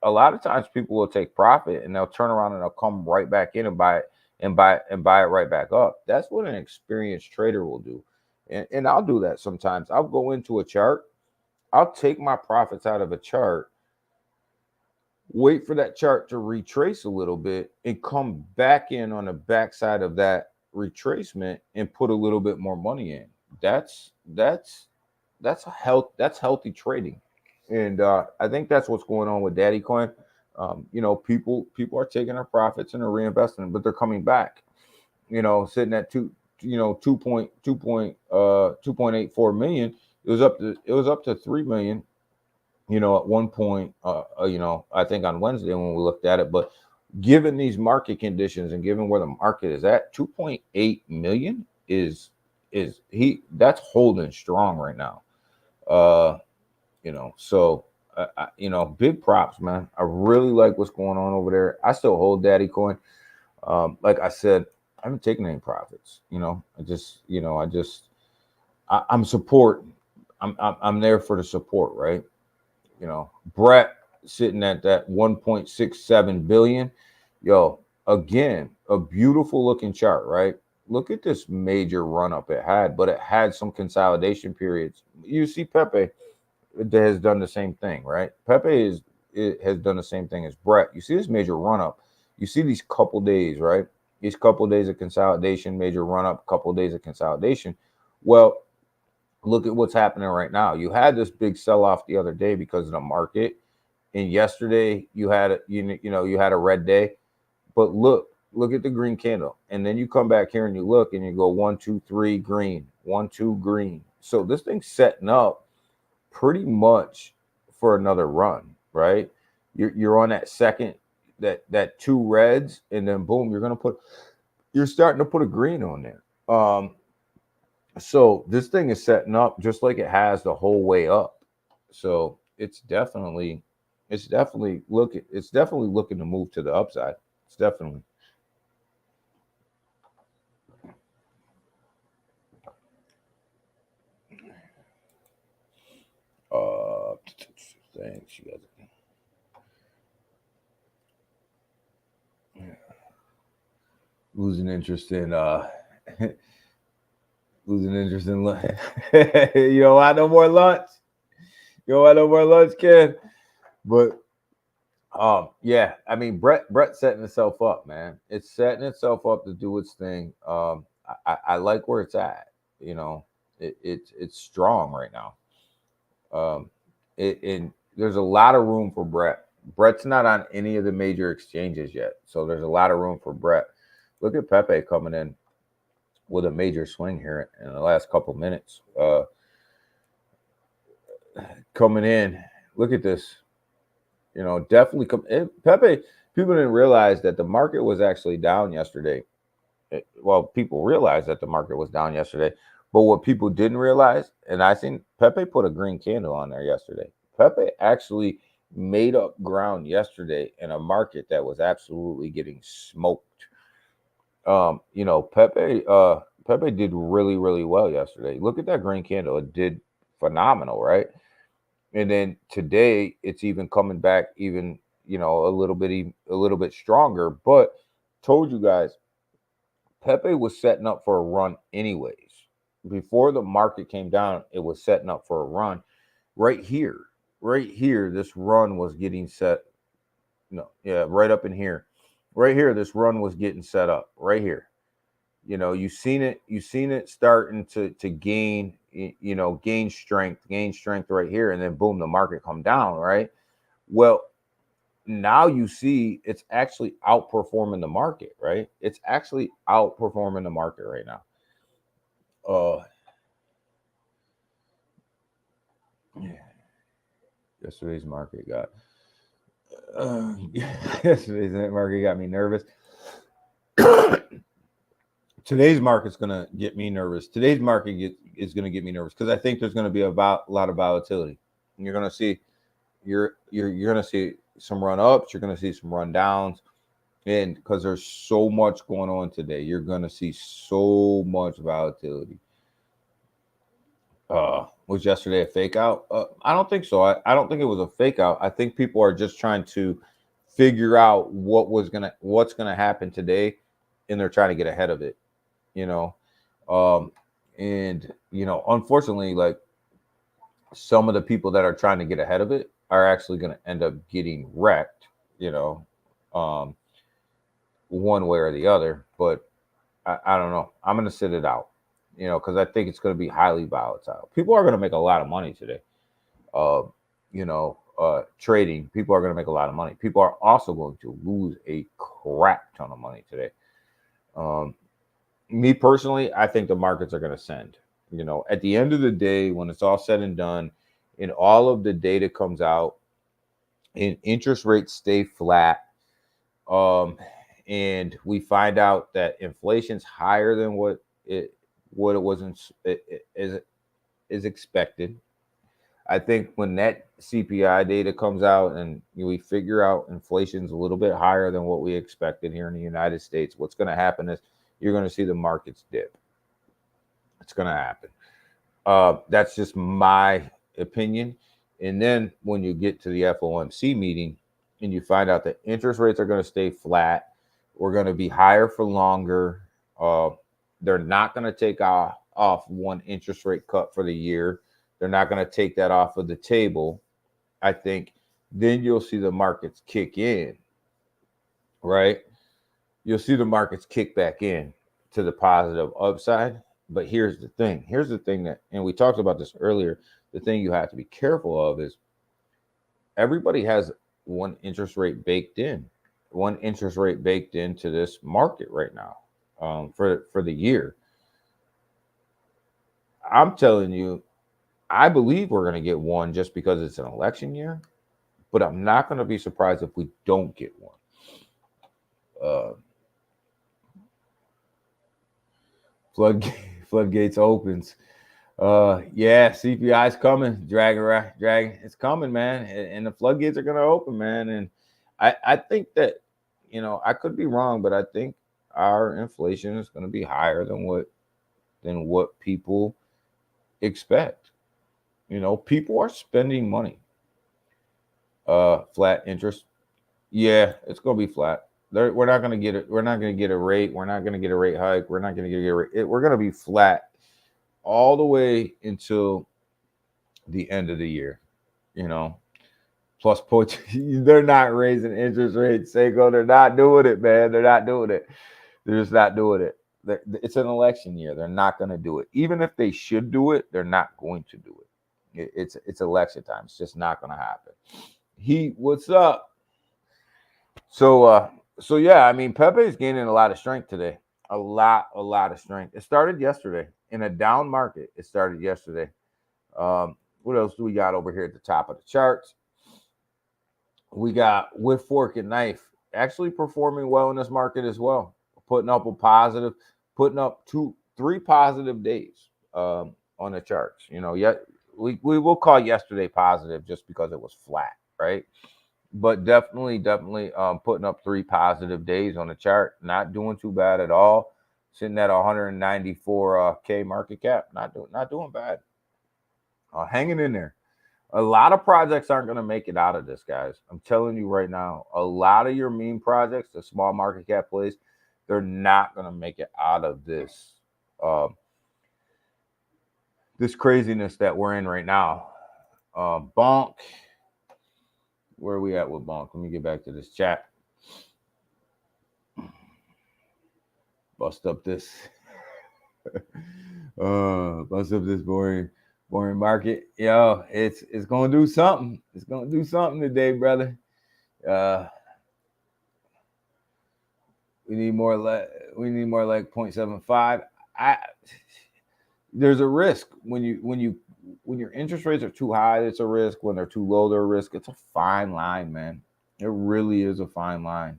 A lot of times people will take profit and they'll turn around and they'll come right back in and buy it and buy it right back up. That's what an experienced trader will do. And I'll do that sometimes. I'll go into a chart, I'll take my profits out of a chart, wait for that chart to retrace a little bit, and come back in on the backside of that retracement and put a little bit more money in. That's healthy trading. And I think that's what's going on with Daddy Coin. People are taking their profits and they're reinvesting, but they're coming back. Sitting at 2.84 million. It was up to 3 million. At one point. I think on Wednesday when we looked at it, but given these market conditions and given where the market is at, 2.8 million that's holding strong right now. Big props, man. I really like what's going on over there. I still hold Daddy Coin. Like I said, I haven't taken any profits. I'm supporting. I'm there for the support, right? Brett sitting at that 1.67 billion. Yo, again, a beautiful looking chart, right? Look at this major run up it had, but it had some consolidation periods. You see Pepe has done the same thing, right? Pepe has done the same thing as Brett. You see this major run up. You see these couple days, right? These couple days of consolidation, major run up, couple days of consolidation. Well, look at what's happening right now. You had this big sell off the other day because of the market, and yesterday you had you had a red day. But look at the green candle, and then you come back here and you look and you go 1, 2, 3 green, 1, 2 green. So this thing's setting up pretty much for another run, right? You're on that second, that 2 reds, and then boom, you're starting to put a green on there. So this thing is setting up just like it has the whole way up. So it's definitely looking to move to the upside. It's definitely. Thanks, you guys. Losing interest in lunch. You don't want no more lunch. You don't want no more lunch, kid. But yeah, I mean Brett's setting itself up, man. It's setting itself up to do its thing. I like where it's at. It's strong right now. And there's a lot of room for Brett. Brett's not on any of the major exchanges yet, so there's a lot of room for Brett. Look at Pepe coming in with a major swing here in the last couple minutes. Coming in, look at this. Definitely Pepe. People didn't realize that the market was actually down yesterday. People realized that the market was down yesterday, but what people didn't realize, and I think Pepe put a green candle on there yesterday. Pepe actually made up ground yesterday in a market that was absolutely getting smoked. Pepe did really, really well yesterday. Look at that green candle. It did phenomenal, right? And then today it's even coming back even a little bit stronger. But told you guys, Pepe was setting up for a run anyways. Before the market came down, it was setting up for a run. Right here, this run was getting set. No, yeah, right up in here. Right here, this run was getting set up. Right here. You've seen it starting to gain, gain strength right here, and then boom, the market come down, right? Well, now you see it's actually outperforming the market, right? It's actually outperforming the market right now. Yesterday's market got me nervous. Today's market's gonna get me nervous. Today's market is gonna get me nervous because I think there's gonna be a lot of volatility. And you're gonna see you're gonna see some run ups, you're gonna see some run downs, and because there's so much going on today, you're gonna see so much volatility. Was yesterday a fake out? I don't think so. I don't think it was a fake out. I think people are just trying to figure out what's gonna happen today, and they're trying to get ahead of it. And unfortunately, like, some of the people that are trying to get ahead of it are actually going to end up getting wrecked, one way or the other. But I don't know. I'm going to sit it out, because I think it's going to be highly volatile. People are going to make a lot of money today. Trading, people are going to make a lot of money. People are also going to lose a crap ton of money today. Me personally, I think the markets are going to send. At the end of the day, when it's all said and done, and all of the data comes out, and interest rates stay flat, and we find out that inflation's higher than what it was is expected. I think when that CPI data comes out and we figure out inflation's a little bit higher than what we expected here in the United States, what's going to happen is you're going to see the markets dip. It's going to happen. That's just my opinion. And then when you get to the FOMC meeting and you find out that interest rates are going to stay flat, we're going to be higher for longer. They're not going to take off one interest rate cut for the year. They're not going to take that off of the table. I think then you'll see the markets kick in, right? You'll see the markets kick back in to the positive upside. But here's the thing. And we talked about this earlier. The thing you have to be careful of is everybody has one interest rate baked into this market right now, for the year. I'm telling you, I believe we're going to get one just because it's an election year, but I'm not going to be surprised if we don't get one. Floodgates opens. Yeah, CPI's coming. Dragon, it's coming, man. And the floodgates are going to open, man. And I think that, I could be wrong, but I think our inflation is going to be higher than what people expect. People are spending money. Flat interest. Yeah, it's going to be flat. We're not going to get it. We're not going to get a rate. We're not going to get a rate hike. We're not going to get a rate. We're going to be flat all the way until the end of the year. Plus points. They're not raising interest rates, Seiko. They're not doing it, man. They're not doing it. They're just not doing it. It's an election year. They're not going to do it. Even if they should do it, they're not going to do it. It's election time. It's just not going to happen. What's up? So yeah, I mean, Pepe is gaining a lot of strength today. A lot of strength. It started yesterday in a down market. It started yesterday. What else do we got over here at the top of the charts? We got with fork and knife actually performing well in this market as well, putting up 3 positive days on the charts. Yet we will call yesterday positive just because it was flat, right? But definitely putting up 3 positive days on the chart. Not doing too bad at all. Sitting at 194K market cap. Not doing bad. Hanging in there. A lot of projects aren't going to make it out of this, guys. I'm telling you right now, a lot of your meme projects, the small market cap plays, they're not going to make it out of this this craziness that we're in right now. Bonk, where are we at with Bonk? Let me get back to this chat. Bust up this boring market. Yo, it's gonna do something. It's gonna do something today, brother. We need more like 0.75. There's a risk when your interest rates are too high, it's a risk. When they're too low, they're a risk. It's a fine line, man. It really is a fine line.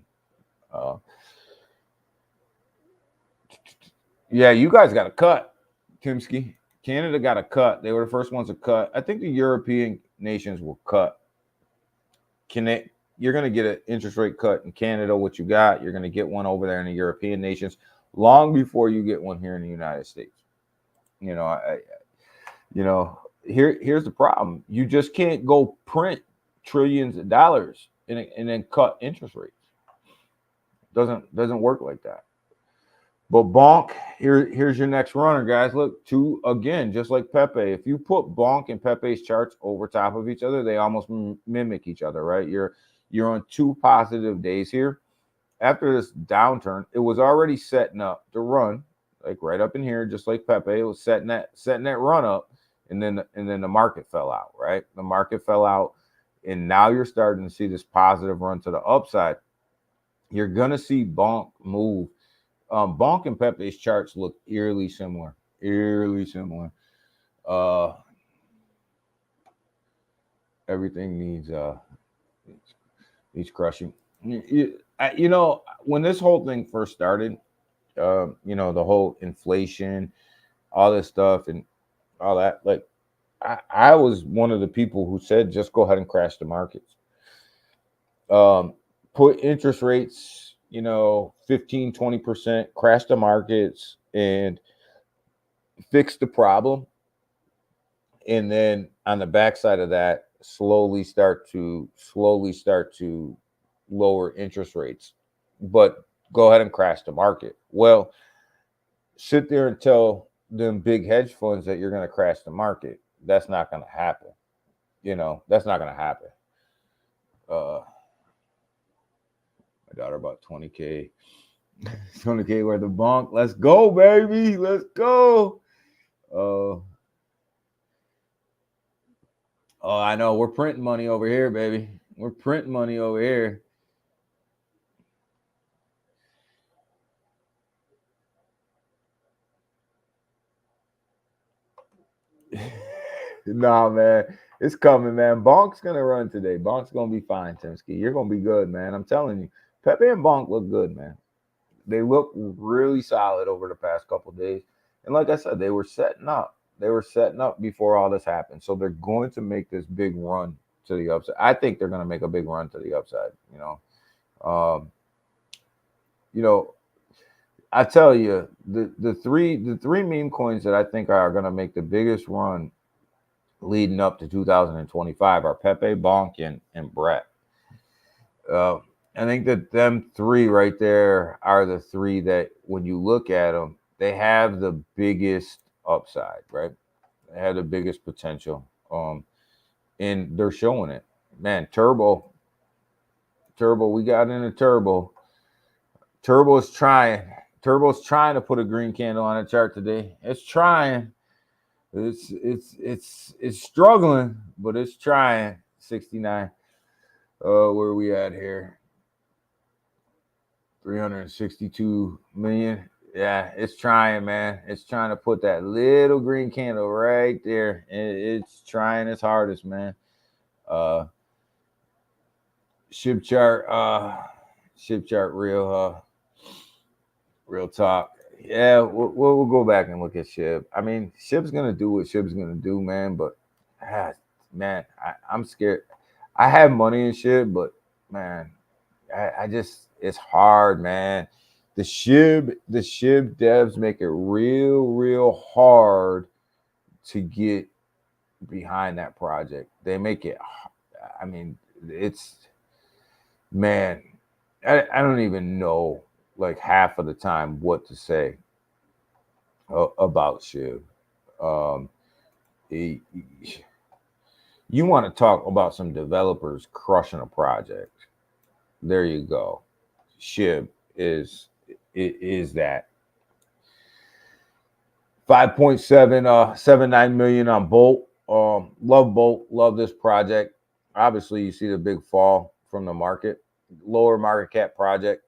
Yeah, you guys got a cut, Timsky. Canada got a cut. They were the first ones to cut. I think the European nations will cut. You're going to get an interest rate cut in Canada, what you got. You're going to get one over there in the European nations long before you get one here in the United States. Here's the problem. You just can't go print trillions of dollars and then cut interest rates. Doesn't work like that. But Bonk, here's your next runner, guys. Look, again, just like Pepe. If you put Bonk and Pepe's charts over top of each other, they almost mimic each other, right? You're on two positive days here. After this downturn, it was already setting up to run, like right up in here, just like Pepe. It was setting that run up, and then the market fell out, right? The market fell out, and now you're starting to see this positive run to the upside. You're gonna see Bonk move. Bonk and Pepe's charts look eerily similar. Everything needs crushing. When this whole thing first started, the whole inflation, all this stuff and all that, like I was one of the people who said, just go ahead and crash the markets. Put interest rates, 15, 20%, crash the markets and fix the problem. And then on the backside of that, slowly start to lower interest rates, but go ahead and crash the market. Well, sit there and tell them big hedge funds that you're going to crash the market. That's not going to happen. That's not going to happen. My daughter bought 20K. 20K worth of Bonk. Let's go, baby. Let's go. Oh, I know. We're printing money over here, baby. We're printing money over here. Nah, man. It's coming, man. Bonk's going to run today. Bonk's going to be fine, Timsky. You're going to be good, man. I'm telling you. Pepe and Bonk look good, man. They look really solid over the past couple of days. And like I said, they were setting up. They were setting up before all this happened. So they're going to make this big run to the upside. I think they're going to make a big run to the upside, I tell you, the three meme coins that I think are going to make the biggest run leading up to 2025 are Pepe, Bonk, and Brett. I think that them three right there are the three that when you look at them, they have the biggest upside, right? They have the biggest potential. And they're showing it. Man, Turbo, we got into Turbo. Turbo's trying to put a green candle on a chart today. It's trying. It's struggling, but it's trying. 69. Where are we at here? 362 million. Yeah, it's trying, man. It's trying to put that little green candle right there. It's trying its hardest, man. SHIB chart real talk. Yeah, we'll go back and look at SHIB. I mean, SHIB's gonna do what SHIB's gonna do, man. But man, I'm scared. I have money in SHIB, but man, I just, it's hard, man. The SHIB devs make it real hard to get behind that project. They make it. I mean, it's man. I don't even know like half of the time what to say about Shiv. Um, he, you want to talk about some developers crushing a project? There you go. Shiv is that 5.779 million on Bolt. Love Bolt. Love this project. Obviously, you see the big fall from the market. Lower market cap project.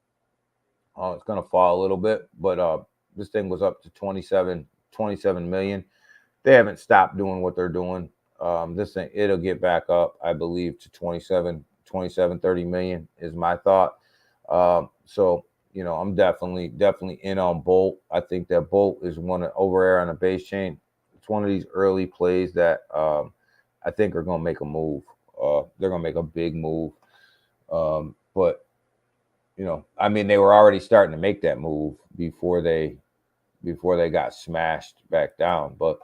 It's going to fall a little bit, but this thing was up to 27 million. They haven't stopped doing what they're doing. This thing, it'll get back up, I believe, to 27, 30 million is my thought. So, I'm definitely in on Bolt. I think that Bolt is one over there on the base chain. It's one of these early plays that I think are going to make a move. They're going to make a big move. But I mean, they were already starting to make that move before they got smashed back down, but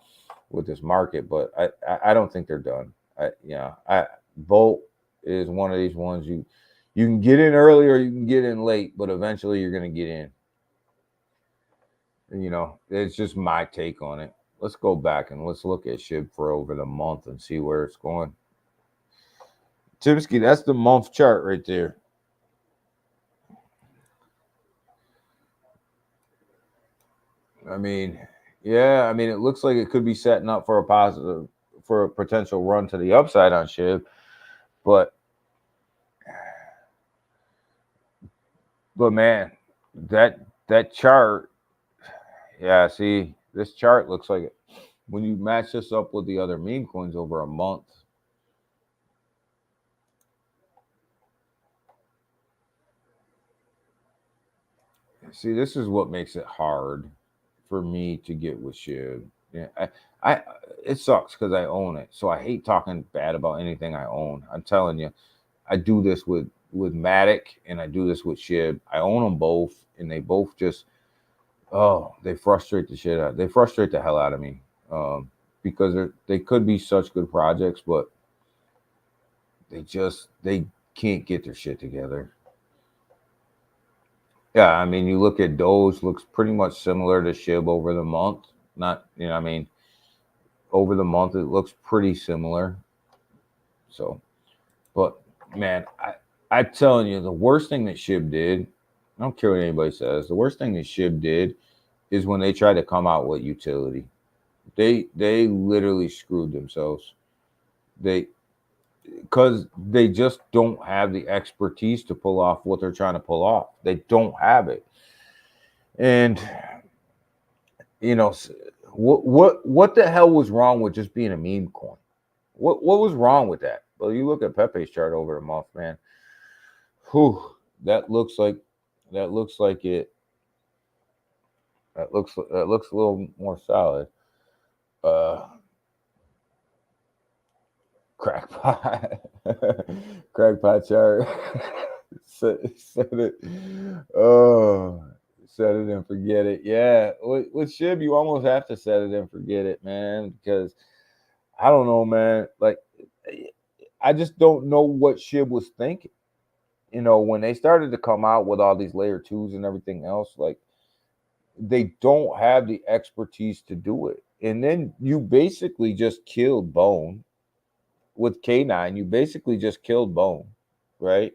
with this market. But I don't think they're done. Bolt is one of these ones you can get in early or you can get in late, but eventually you're going to get in. It's just my take on it. Let's go back and let's look at SHIB for over the month and see where it's going. Timsky, that's the month chart right there. I mean, it looks like it could be setting up for a potential run to the upside on SHIB, but man, that chart, see, this chart looks like it. When you match this up with the other meme coins over a month, see, this is what makes it hard for me to get with SHIB. Yeah, it sucks because I own it, so I hate talking bad about anything I own. I'm telling you, I do this with Matic and I do this with SHIB. I own them both, and they both just they frustrate the shit out. They frustrate the hell out of me because they could be such good projects, but they can't get their shit together. Yeah, I mean, you look at Doge, looks pretty much similar to SHIB over the month. Not, over the month it looks pretty similar. So, but man, I'm telling you, the worst thing that SHIB did, I don't care what anybody says, the worst thing that SHIB did is when they tried to come out with utility. They literally screwed themselves. Because they just don't have the expertise to pull off what they're trying to pull off. They don't have it. And what the hell was wrong with just being a meme coin? What was wrong with that? Well, you look at Pepe's chart over the month, man. Whew, that looks like it. That looks a little more solid. Crackpot chart. set it. Oh, set it and forget it. Yeah, with SHIB, you almost have to set it and forget it, man, because I don't know, man. Like, I just don't know what SHIB was thinking. When they started to come out with all these layer 2s and everything else, like, they don't have the expertise to do it. And then you basically just killed Bone. With K9, you basically just killed Bone, right?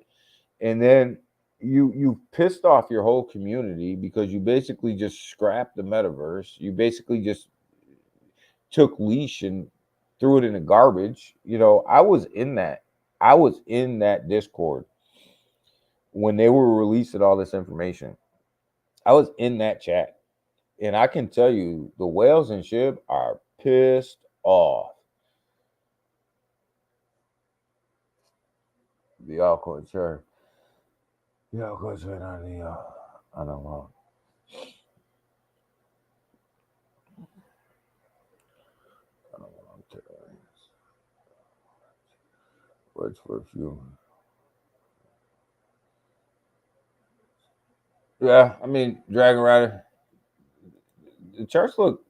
And then you pissed off your whole community because you basically just scrapped the metaverse. You basically just took Leash and threw it in the garbage. I was in that Discord when they were releasing all this information. I was in that chat, and I can tell you the whales and SHIB are pissed off. The altcoin, sure. The altcoins right on the on the wall. Words for a few. Yeah, I mean, Dragon Rider. The charts look.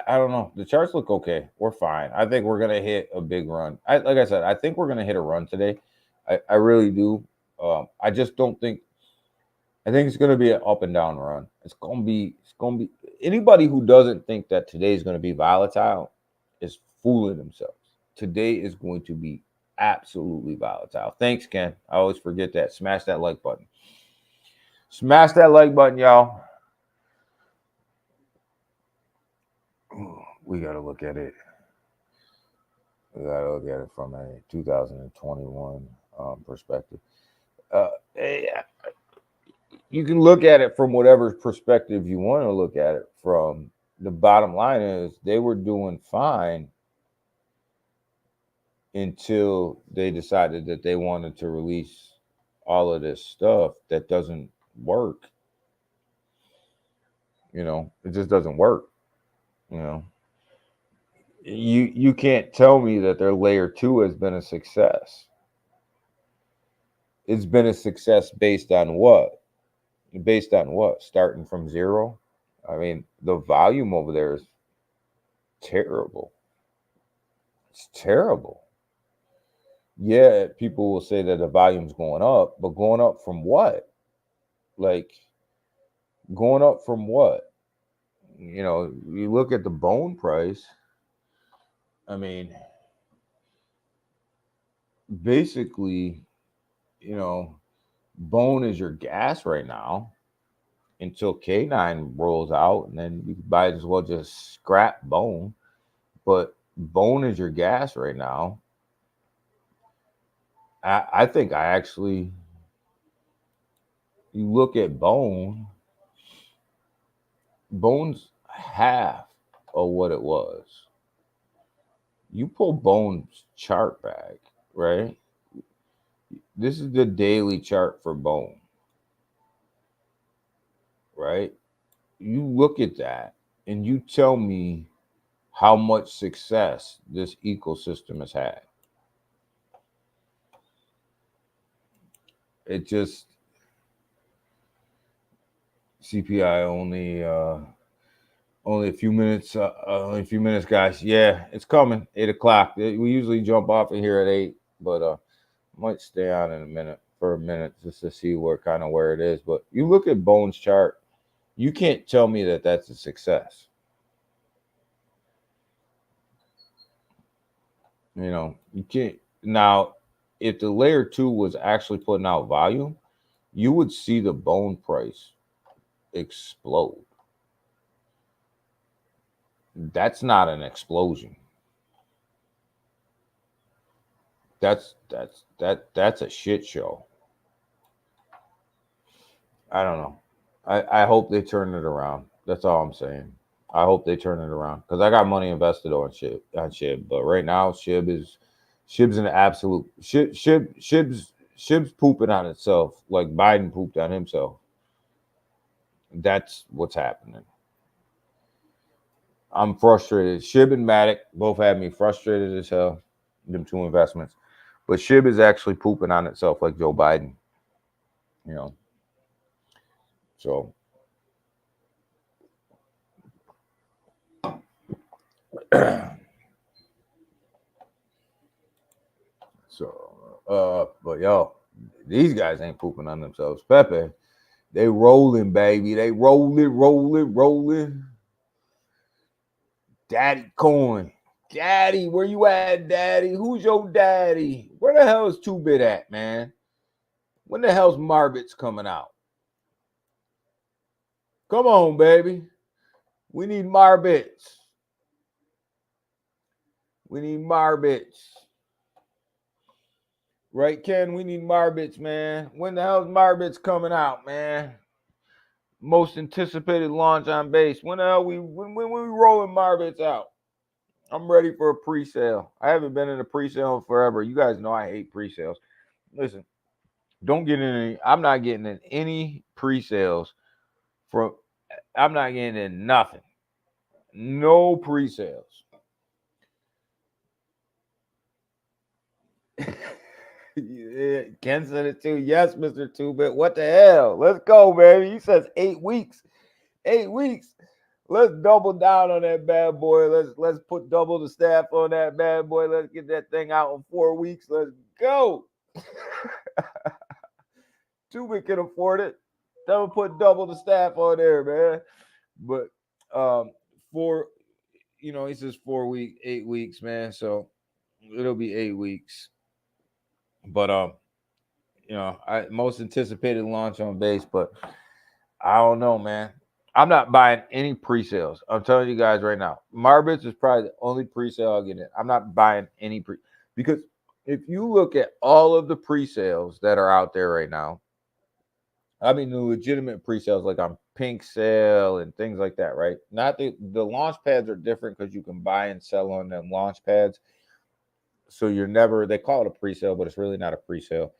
I don't know. The charts look okay. We're fine. I think we're gonna hit a big run. Like I said, I think we're gonna hit a run today. I really do. I just don't think. I think it's gonna be an up and down run. It's gonna be. Anybody who doesn't think that today is gonna be volatile is fooling themselves. Today is going to be absolutely volatile. Thanks, Ken. I always forget that. Smash that like button. Smash that like button, y'all. We got to look at it. We got to look at it from a 2021 perspective. You can look at it from whatever perspective you want to look at it from. The bottom line is they were doing fine until they decided that they wanted to release all of this stuff that doesn't work. It just doesn't work. You can't tell me that their layer 2 has been a success. It's been a success based on what? Based on what? Starting from zero? I mean, the volume over there is terrible. It's terrible. Yeah, people will say that the volume's going up, but going up from what? Like, going up from what? You look at the bone price. I mean, basically, bone is your gas right now until K9 rolls out, and then you might as well just scrap bone. But bone is your gas right now. I think you look at bone's half of what it was. You pull bone's chart back, right? This is the daily chart for bone, right? You look at that and you tell me how much success this ecosystem has had. It just CPI only a few minutes. Only a few minutes, guys. Yeah, it's coming. 8:00. We usually jump off of here at 8, but might stay on for a minute just to see where it is. But you look at Bone's chart, you can't tell me that that's a success. You can't. Now, if the layer 2 was actually putting out volume, you would see the Bone price explode. That's not an explosion. That's a shit show. I don't know. I hope they turn it around. That's all I'm saying. I hope they turn it around because I got money invested on SHIB. But right now, SHIB's an absolute SHIB's pooping on itself like Biden pooped on himself. That's what's happening. I'm frustrated. SHIB and Matic both have me frustrated as hell. Them two investments, but SHIB is actually pooping on itself like Joe Biden. So. But yo, these guys ain't pooping on themselves. Pepe, they rolling, baby. They rolling. Daddy Coin. Daddy, where you at, Daddy? Who's your daddy? Where the hell is 2-Bit at, man? When the hell's Marbits coming out? Come on, baby. We need Marbits. Right, Ken? We need Marbits, man. When the hell's Marbits coming out, man? Most anticipated launch on base. When the hell we rolling Marbits out? I'm ready for a pre-sale. I haven't been in a pre-sale in forever. You guys know I hate pre-sales. Listen, don't get in any. I'm not getting in any pre-sales. I'm not getting in nothing. No pre-sales. Ken said it too. Yes, Mr. 2-Bit. What the hell? Let's go, baby. He says 8 weeks. 8 weeks. Let's double down on that bad boy. Let's put double the staff on that bad boy. Let's get that thing out in 4 weeks. Let's go. 2 we can afford it. Don't put double the staff on there, man. But for he says 4 week, 8 weeks, man. So it'll be 8 weeks. But I most anticipated launch on base, but I don't know, man. I'm not buying any pre-sales. I'm telling you guys right now. Marbits is probably the only pre-sale I'll get in. I'm not buying any because if you look at all of the pre-sales that are out there right now, I mean the legitimate pre-sales like on Pink Sale and things like that, right? Not the launch pads are different because you can buy and sell on them launch pads. So they call it a pre-sale, but it's really not a pre-sale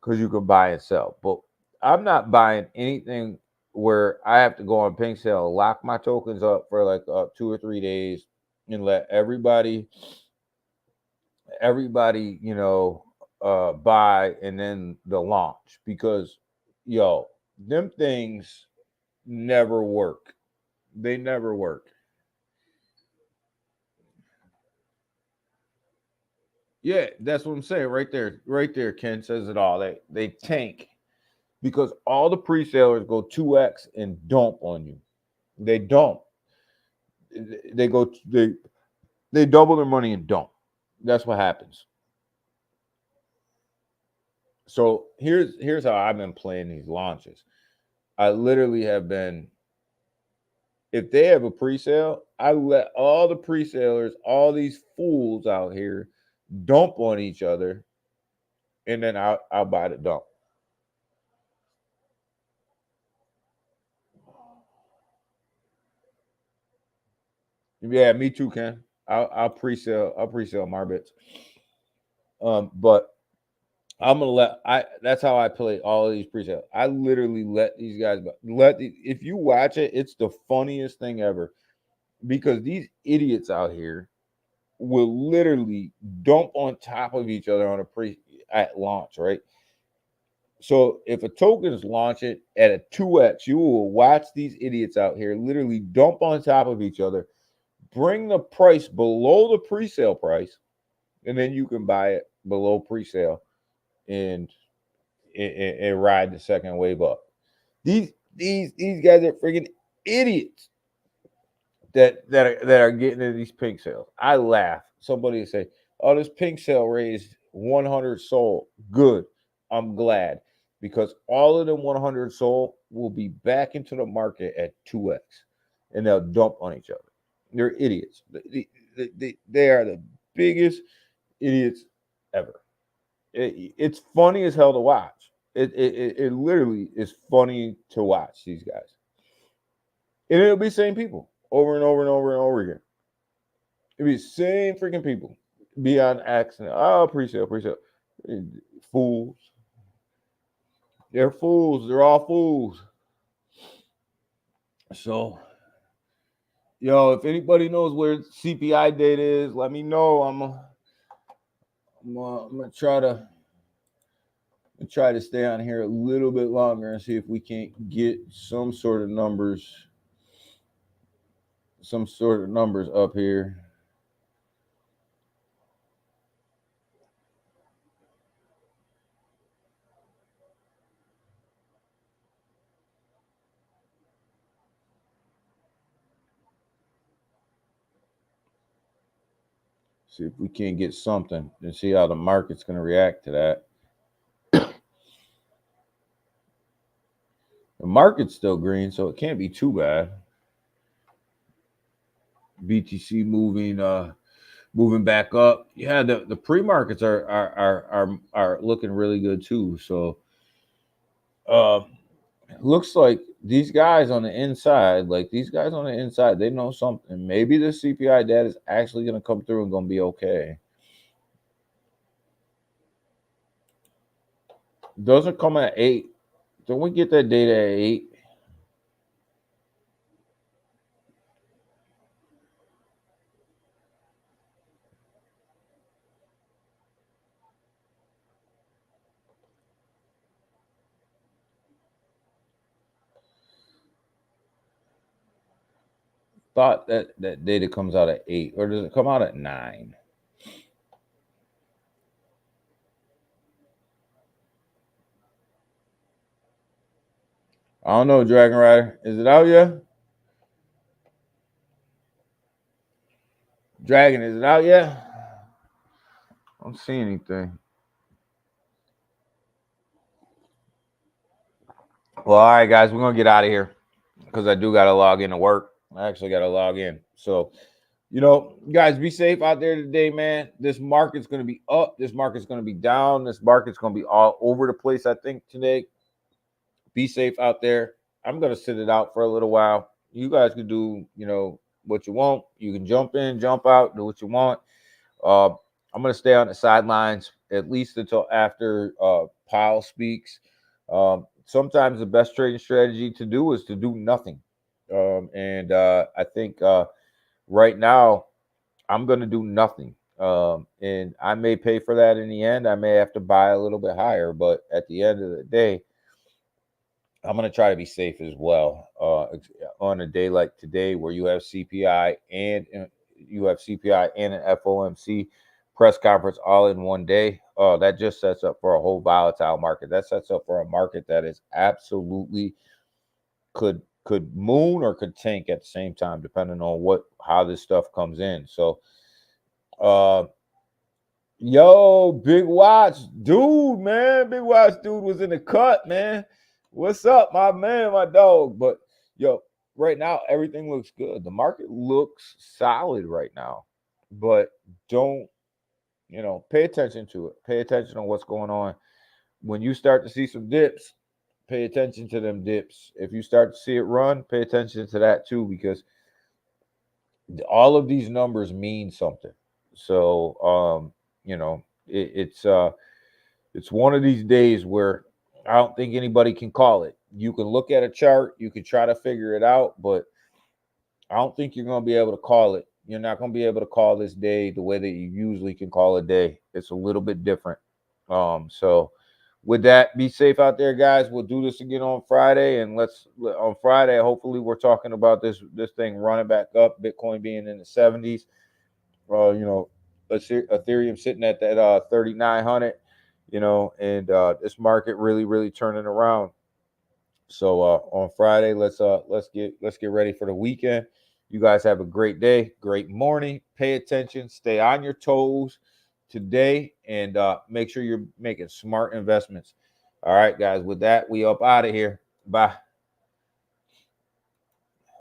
because you can buy and sell. But I'm not buying anything where I have to go on Pink Sale, lock my tokens up for like 2 or 3 days, and let everybody, buy and then the launch because, them things never work. They never work. Yeah, that's what I'm saying right there. Right there, Ken says it all. They tank because all the pre-sellers go 2x and dump on you. They don't. They double their money and dump. That's what happens. So here's how I've been playing these launches. I literally have been, if they have a pre-sale, I let all the pre-sellers, all these fools out here dump on each other, and then I'll buy the dump. Yeah, me too, Ken. I'll pre-sell Marbits. But I'm gonna that's how I play all of these pre-sales. I literally let these guys if you watch it, it's the funniest thing ever. Because these idiots out here will literally dump on top of each other on at launch, right? So if a token is launched at a 2x, you will watch these idiots out here literally dump on top of each other, bring the price below the pre-sale price, and then you can buy it below pre-sale and ride the second wave up. These guys are freaking idiots that are getting into these pink sales. I laugh. Somebody say, "Oh, this pink sale raised 100 sold." Good. I'm glad because all of them 100 sold will be back into the market at 2x, and they'll dump on each other. They're idiots. They are the biggest idiots ever. It's funny as hell to watch. It literally is funny to watch these guys, and it'll be the same people over and over and over and over again. It'll be the same freaking people. Be on accident. Oh, pre-sale. Fools. They're fools. They're all fools. So, if anybody knows where CPI data is, let me know. I'm gonna try to stay on here a little bit longer and see if we can't get some sort of numbers up here. See if we can't get something and see how the market's going to react to that. The market's still green, so it can't be too bad. BTC moving back up. Yeah, the pre-markets are looking really good too. So looks like these guys on the inside, they know something. Maybe the CPI data is actually going to come through and going to be okay. Doesn't come at 8. Don't we get that data at 8? thought that data comes out at 8, or does it come out at 9? I don't know, Dragon Rider. Is it out yet? Dragon, is it out yet? I don't see anything. Well, all right, guys, we're gonna get out of here because I do gotta log in to work. I actually gotta log in. So, guys, be safe out there today, man. This market's gonna be up. This market's gonna be down. This market's gonna be all over the place, I think, today. Be safe out there. I'm gonna sit it out for a little while. You guys can do, what you want. You can jump in, jump out, do what you want. I'm gonna stay on the sidelines at least until after Powell speaks. Sometimes the best trading strategy to do is to do nothing. And I think right now I'm gonna do nothing. And I may pay for that in the end. I may have to buy a little bit higher, but at the end of the day, I'm going to try to be safe as well on a day like today where you have CPI and an FOMC press conference all in one day. That just sets up for a whole volatile market. That sets up for a market that is absolutely could moon or could tank at the same time, depending on how this stuff comes in. So, yo, Big Watch dude, man. Big Watch dude was in the cut, man. What's up, my man, my dog? But yo, right now everything looks good. The market looks solid right now, but don't pay attention to it. Pay attention on what's going on. When you start to see some dips, pay attention to them dips. If you start to see it run, pay attention to that too, because all of these numbers mean something. So it's one of these days where I don't think anybody can call it. You can look at a chart, you can try to figure it out, but I don't think you're going to be able to call it. You're not going to be able to call this day the way that you usually can call a day. It's a little bit different. So with that, be safe out there, guys. We'll do this again on Friday, and on Friday, hopefully we're talking about this thing running back up, Bitcoin being in the 70s. Let's see, Ethereum sitting at that 3,900. And this market really, really turning around. So on Friday, let's get ready for the weekend. You guys have a great day, great morning. Pay attention, stay on your toes today, and make sure you're making smart investments. All right, guys. With that, we up out of here. Bye.